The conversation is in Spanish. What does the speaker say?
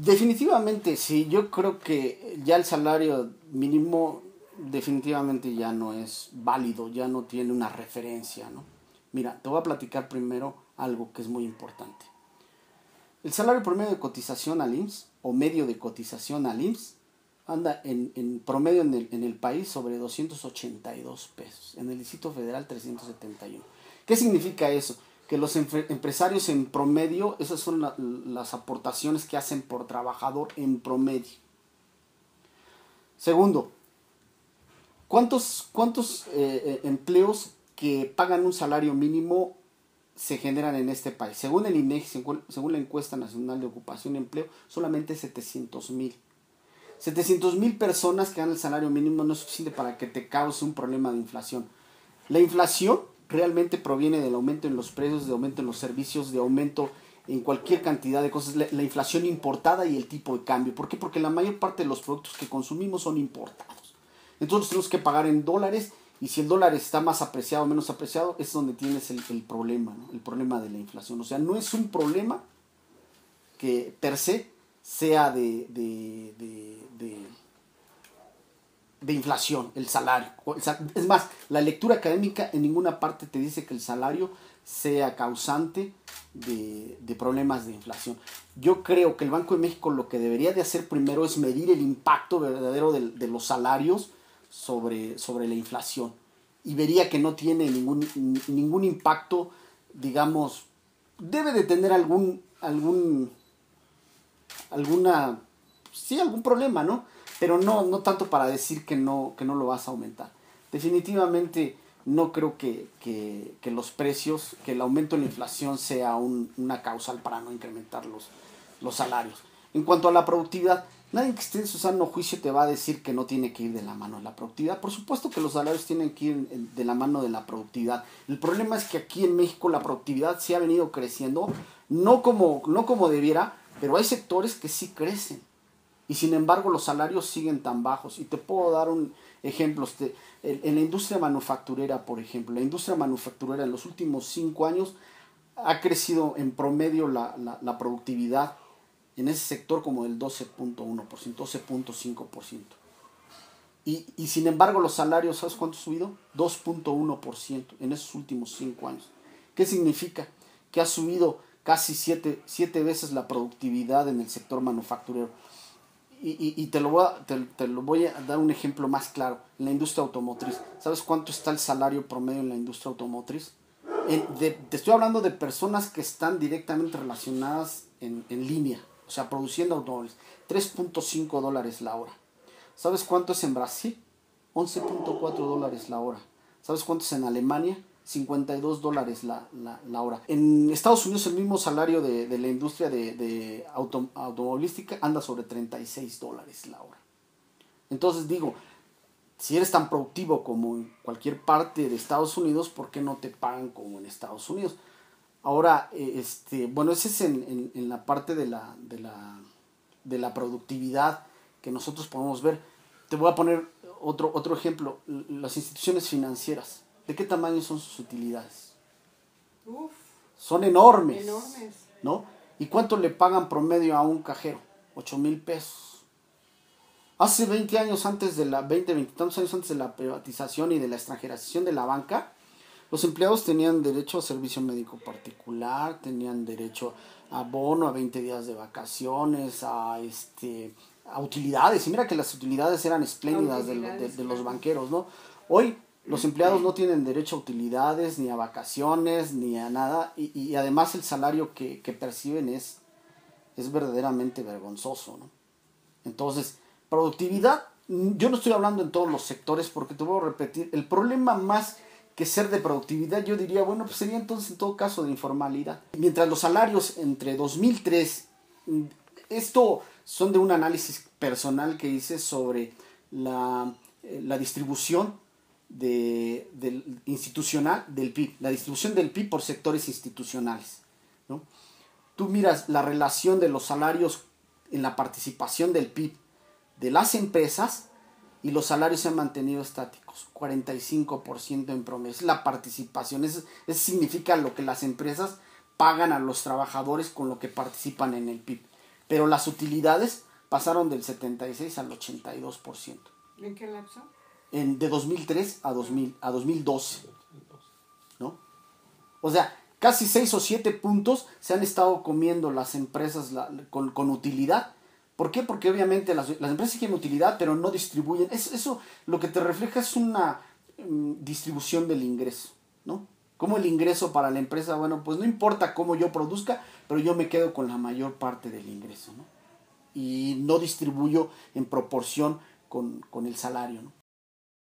Definitivamente, sí, yo creo que ya el salario mínimo definitivamente ya no es válido, ya no tiene una referencia, ¿no? Mira, te voy a platicar primero algo que es muy importante. El salario promedio de cotización al IMSS o medio de cotización al IMSS anda en promedio en el país sobre 282 pesos, en el Distrito Federal 371. ¿Qué significa eso? Que los empresarios en promedio, esas son las aportaciones que hacen por trabajador en promedio. Segundo, ¿cuántos empleos que pagan un salario mínimo se generan en este país? Según el INEGI, según la encuesta nacional de ocupación y empleo, solamente 700,000. 700,000 personas que ganan el salario mínimo no es suficiente para que te cause un problema de inflación. La inflación realmente proviene del aumento en los precios, de aumento en los servicios, de aumento en cualquier cantidad de cosas. La inflación importada y el tipo de cambio. ¿Por qué? Porque la mayor parte de los productos que consumimos son importados. Entonces tenemos que pagar en dólares, y si el dólar está más apreciado o menos apreciado, es donde tienes el problema, ¿no? El problema de la inflación. O sea, no es un problema que per se sea de inflación, el salario. Es más, la lectura académica en ninguna parte te dice que el salario sea causante de problemas de inflación. Yo creo que el Banco de México lo que debería de hacer primero es medir el impacto verdadero de los salarios sobre la inflación, y vería que no tiene ningún impacto, digamos. Debe de tener algún problema, ¿no? Pero no tanto para decir que no lo vas a aumentar. Definitivamente no creo que los precios, que el aumento en la inflación sea una causal para no incrementar los salarios. En cuanto a la productividad, nadie que esté en su sano juicio te va a decir que no tiene que ir de la mano de la productividad. Por supuesto que los salarios tienen que ir de la mano de la productividad. El problema es que aquí en México la productividad sí ha venido creciendo, no como debiera, pero hay sectores que sí crecen. Y sin embargo los salarios siguen tan bajos. Y te puedo dar un ejemplo. En la industria manufacturera, por ejemplo, la industria manufacturera en los últimos 5 años ha crecido en promedio la productividad en ese sector como del 12.1%, 12.5%. Y sin embargo los salarios, ¿sabes cuánto ha subido? 2.1% en esos últimos 5 años. ¿Qué significa? Que ha subido casi 7 veces la productividad en el sector manufacturero. Y te lo voy a dar un ejemplo más claro. En la industria automotriz, ¿sabes cuánto está el salario promedio en la industria automotriz? Te estoy hablando de personas que están directamente relacionadas en línea, o sea, produciendo automóviles. $3.5 la hora. ¿Sabes cuánto es en Brasil? $11.4 la hora. ¿Sabes cuánto es en Alemania? $52 la hora. En Estados Unidos el mismo salario de la industria automovilística anda sobre $36 la hora. Entonces digo, si eres tan productivo como en cualquier parte de Estados Unidos, ¿por qué no te pagan como en Estados Unidos? Ahora, bueno, ese es en la parte de la productividad que nosotros podemos ver. Te voy a poner otro ejemplo. Las instituciones financieras. ¿De qué tamaño son sus utilidades? Uf, son enormes, enormes. ¿no? ¿Y cuánto le pagan promedio a un cajero? 8,000 pesos. Hace 20 años antes de 20 tantos años antes de la privatización y de la extranjerización de la banca, los empleados tenían derecho a servicio médico particular, tenían derecho a bono, a 20 días de vacaciones, a utilidades. Y mira que las utilidades eran espléndidas de los banqueros, ¿no? Hoy los empleados no tienen derecho a utilidades, ni a vacaciones, ni a nada. Y además el salario que perciben es verdaderamente vergonzoso, ¿no? Entonces, productividad, yo no estoy hablando en todos los sectores, porque te voy a repetir, el problema más que ser de productividad, yo diría, bueno, pues sería entonces en todo caso de informalidad. Mientras los salarios entre 2003, esto son de un análisis personal que hice sobre la distribución institucional del PIB, la distribución del PIB por sectores institucionales, ¿no? Tú miras la relación de los salarios en la participación del PIB de las empresas, y los salarios se han mantenido estáticos, 45% en promedio. Es la participación, eso significa lo que las empresas pagan a los trabajadores con lo que participan en el PIB. pero las utilidades pasaron del 76 al 82%. ¿En qué lapso? De 2003 a 2012, ¿no? O sea, casi 6 o 7 puntos se han estado comiendo las empresas con utilidad. ¿Por qué? Porque obviamente las empresas sí tienen utilidad, pero no distribuyen. Eso lo que te refleja es una distribución del ingreso, ¿no? Como el ingreso para la empresa, bueno, pues no importa cómo yo produzca, pero yo me quedo con la mayor parte del ingreso, ¿no? Y no distribuyo en proporción con el salario, ¿no?